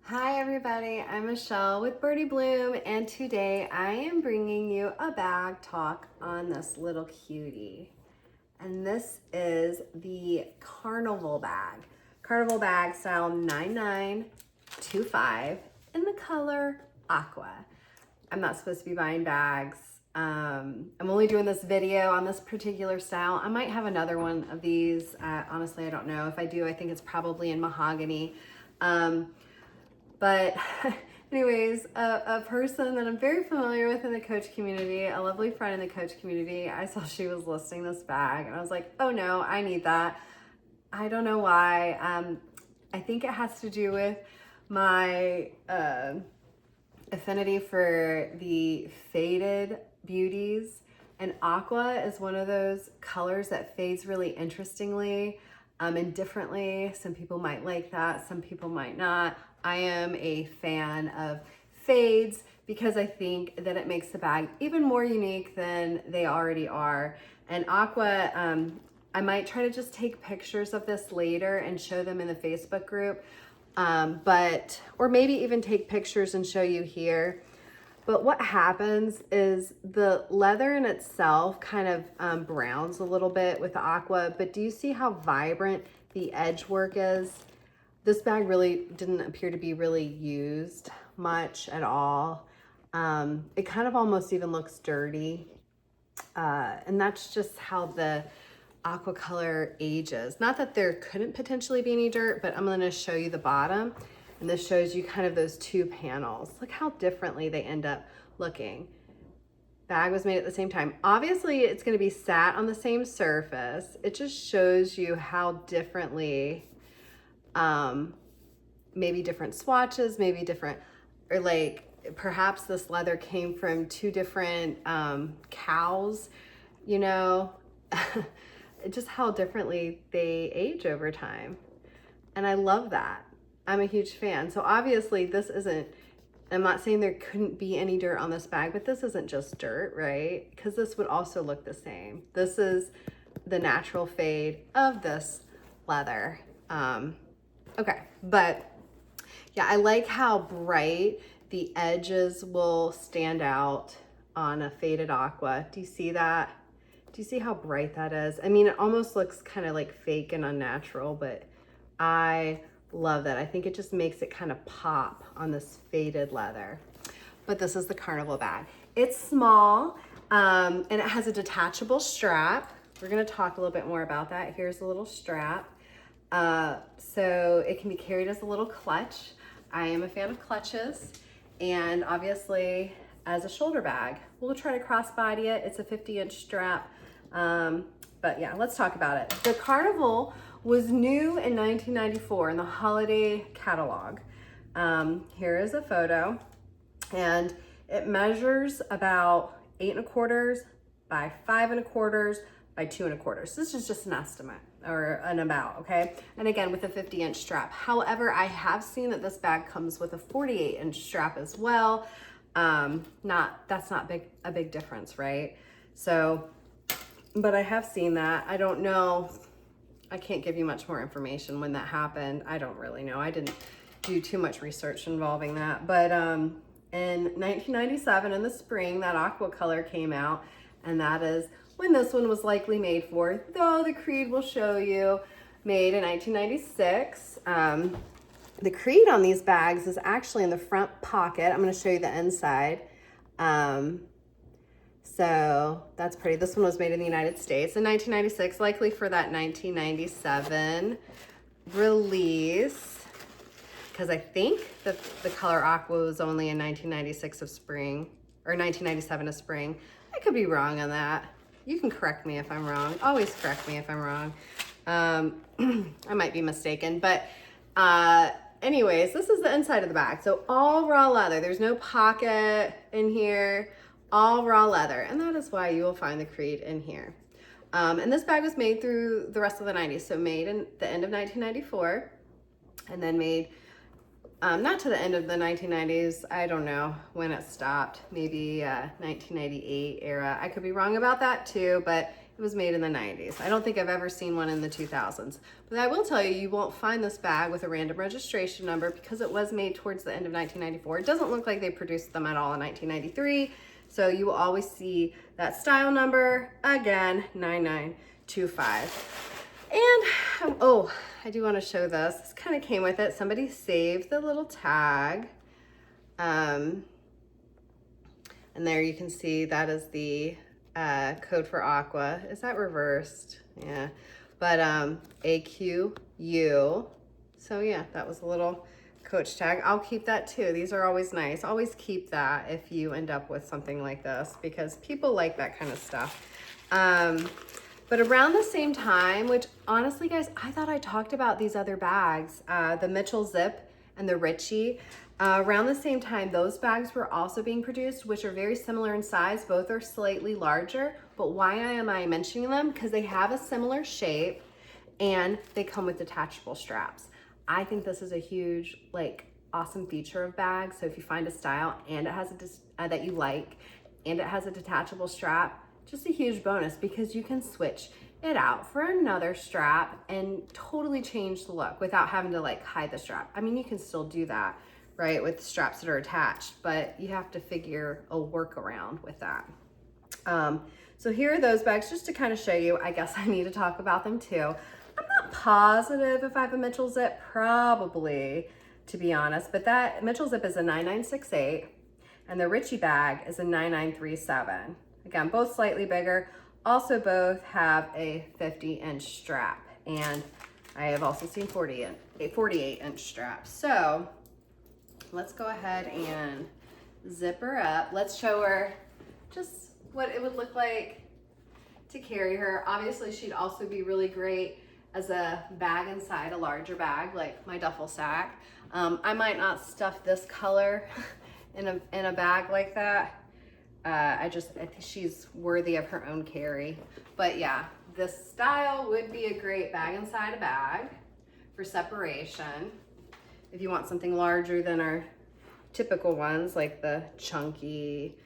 Hi everybody, I'm Michelle with Birdie Bloom, and today I am bringing you a bag talk on this little cutie. And this is the Carnival Bag. Carnival Bag style 9925 in the color Aqua. I'm not supposed to be buying bags. I'm only doing this video on this particular style. I might have another one of these. Honestly, I don't know. If I do, I think it's probably in mahogany. But anyways, a person that I'm very familiar with in the coach community, a lovely friend in the coach community, I saw she was listing this bag and I was like, oh no, I need that. I don't know why. I think it has to do with my affinity for the faded beauties. And Aqua is one of those colors that fades really interestingly and differently. Some people might like that, some people might not. I am a fan of fades because I think that it makes the bag even more unique than they already are. And Aqua, I might try to just take pictures of this later and show them in the Facebook group, or maybe even take pictures and show you here. But what happens is the leather in itself kind of browns a little bit with the Aqua, but do you see how vibrant the edge work is? This bag really didn't appear to be really used much at all. It kind of almost even looks dirty. And that's just how the Aqua color ages. Not that there couldn't potentially be any dirt, but I'm gonna show you the bottom. And this shows you kind of those two panels. Look how differently they end up looking. Bag was made at the same time. Obviously, it's gonna be sat on the same surface. It just shows you how differently, maybe different swatches, maybe different, or like perhaps this leather came from two different cows, you know, just how differently they age over time. And I love that. I'm a huge fan. So obviously this isn't, I'm not saying there couldn't be any dirt on this bag, but this isn't just dirt, right? Because this would also look the same. This is the natural fade of this leather. Okay, but yeah, I like how bright the edges will stand out on a faded Aqua. Do you see that? Do you see how bright that is? I mean, it almost looks kind of like fake and unnatural, but I love that. I think it just makes it kind of pop on this faded leather. But this is the Carnival Bag. It's small and it has a detachable strap. We're gonna talk a little bit more about that. Here's a little strap. So it can be carried as a little clutch. I am a fan of clutches, and obviously as a shoulder bag. We'll try to crossbody it. It's a 50-inch strap. But yeah, let's talk about it. The Carnival was new in 1994 in the holiday catalog. Here is a photo, and it measures about 8 1/4 by 5 1/4 by 2 1/4. So this is just an estimate or an about, okay? And again, with a 50-inch strap. However, I have seen that this bag comes with a 48-inch strap as well. That's not a big difference, right? So, but I have seen that. I don't know. I can't give you much more information when that happened. I don't really know. I didn't do too much research involving that. But in 1997, in the spring, that Aqua color came out, and that is when this one was likely made for, though the creed will show you made in 1996. The creed on these bags is actually in the front pocket. I'm going to show you the inside. So that's pretty. This one was made in the United States in 1996, likely for that 1997 release, because I think that the color Aqua was only in 1996 of spring, or 1997 of spring. I could be wrong on that. You can correct me if I'm wrong. Always correct me if I'm wrong. I might be mistaken, but anyways, this is the inside of the bag. So all raw leather. There's no pocket in here. All raw leather, and that is why you will find the creed in here. And this bag was made through the rest of the 90s, so made in the end of 1994, and then made not to the end of the 1990s. I don't know when it stopped, maybe 1998 era. I could be wrong about that too, but it was made in the 90s. I don't think I've ever seen one in the 2000s. But I will tell you, you won't find this bag with a random registration number because it was made towards the end of 1994. It doesn't look like they produced them at all in 1993. So you will always see that style number, again, 9925. And, oh, I do want to show this. This kind of came with it. Somebody saved the little tag. And there you can see that is the code for Aqua. Is that reversed? Yeah. But AQU. So yeah, that was a little Coach tag. I'll keep that too. These are always nice. Always keep that if you end up with something like this because people like that kind of stuff. But around the same time, which honestly guys, I thought I talked about these other bags, the Mitchell Zip and the Richie. Around the same time, those bags were also being produced, which are very similar in size. Both are slightly larger, but why am I mentioning them? Because they have a similar shape and they come with detachable straps. I think this is a huge, like, awesome feature of bags. So if you find a style and it has that you like and it has a detachable strap, just a huge bonus because you can switch it out for another strap and totally change the look without having to like hide the strap. I mean, you can still do that, right, with straps that are attached, but you have to figure a workaround with that. So here are those bags just to kind of show you. I guess I need to talk about them too. I'm not positive if I have a Mitchell Zip, probably, to be honest, but that Mitchell Zip is a 9968 and the Richie bag is a 9937. Again, both slightly bigger. Also both have a 50-inch strap, and I have also seen 48-inch straps. So let's go ahead and zip her up. Let's show her just what it would look like to carry her. Obviously, she'd also be really great as a bag inside a larger bag, like my duffel sack. I might not stuff this color in a bag like that. I think she's worthy of her own carry. But yeah, this style would be a great bag inside a bag for separation. If you want something larger than our typical ones, like the chunky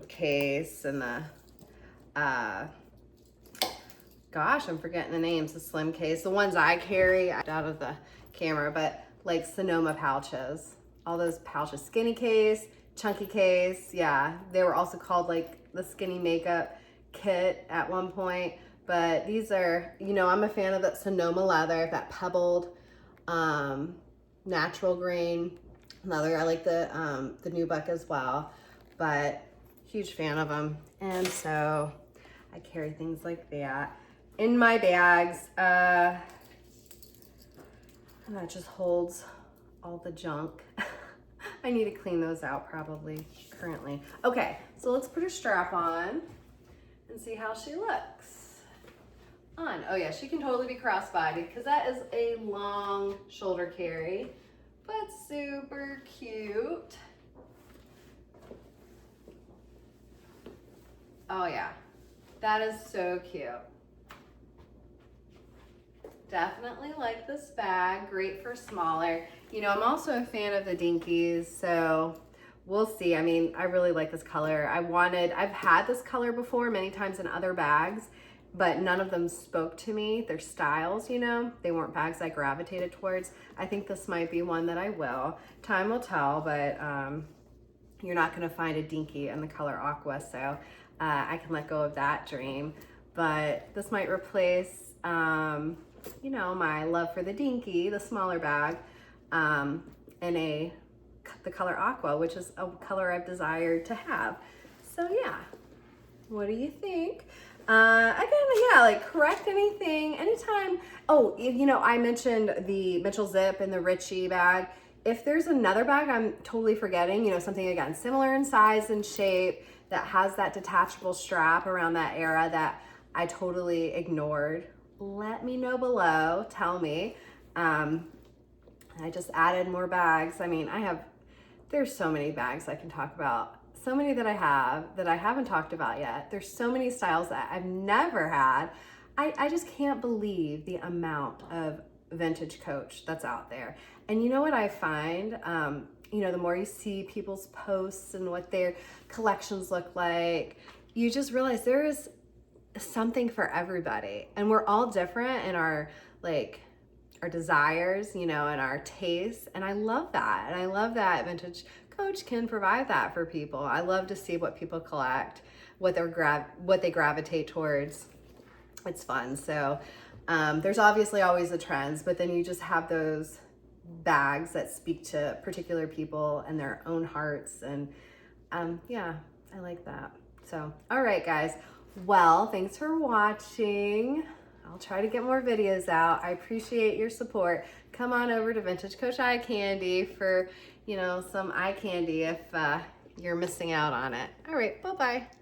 case and the, gosh, I'm forgetting the names, the slim case. The ones I carry out of the camera, but like Sonoma pouches, all those pouches, skinny case, chunky case, yeah. They were also called like the skinny makeup kit at one point, but these are, you know, I'm a fan of that Sonoma leather, that pebbled natural grain leather. I like the nubuck as well, but huge fan of them. And so I carry things like that in my bags. And that just holds all the junk. I need to clean those out probably currently. Okay, so let's put her strap on and see how she looks on. Oh yeah, she can totally be crossbodied because that is a long shoulder carry, but super cute. Oh yeah, that is so cute. Definitely like this bag, great for smaller. You know, I'm also a fan of the Dinkies, so we'll see. I mean, I really like this color. I've had this color before many times in other bags, but none of them spoke to me. Their styles, you know, they weren't bags I gravitated towards. I think this might be one that I will. Time will tell, but you're not gonna find a Dinky in the color Aqua, so I can let go of that dream. But this might replace, you know, my love for the Dinky, the smaller bag, in the color Aqua, which is a color I've desired to have. So yeah, what do you think? Again, yeah, like correct anything, anytime. Oh, you know, I mentioned the Mitchell Zip and the Richie bag. If there's another bag I'm totally forgetting, you know, something again, similar in size and shape that has that detachable strap around that era that I totally ignored, let me know below, tell me. I just added more bags. I mean, there's so many bags I can talk about. So many that I have that I haven't talked about yet. There's so many styles that I've never had. I just can't believe the amount of vintage Coach that's out there. And you know what I find? You know, the more you see people's posts and what their collections look like, you just realize there is something for everybody. And we're all different in our our desires, you know, and our tastes. And I love that. And I love that Vintage Coach can provide that for people. I love to see what people collect, what they gravitate towards. It's fun. So there's obviously always the trends, but then you just have those bags that speak to particular people and their own hearts. And yeah, I like that. So, all right, guys. Well, thanks for watching. I'll try to get more videos out. I appreciate your support. Come on over to Vintage Coach Eye Candy for, you know, some eye candy if you're missing out on it. All right, bye-bye.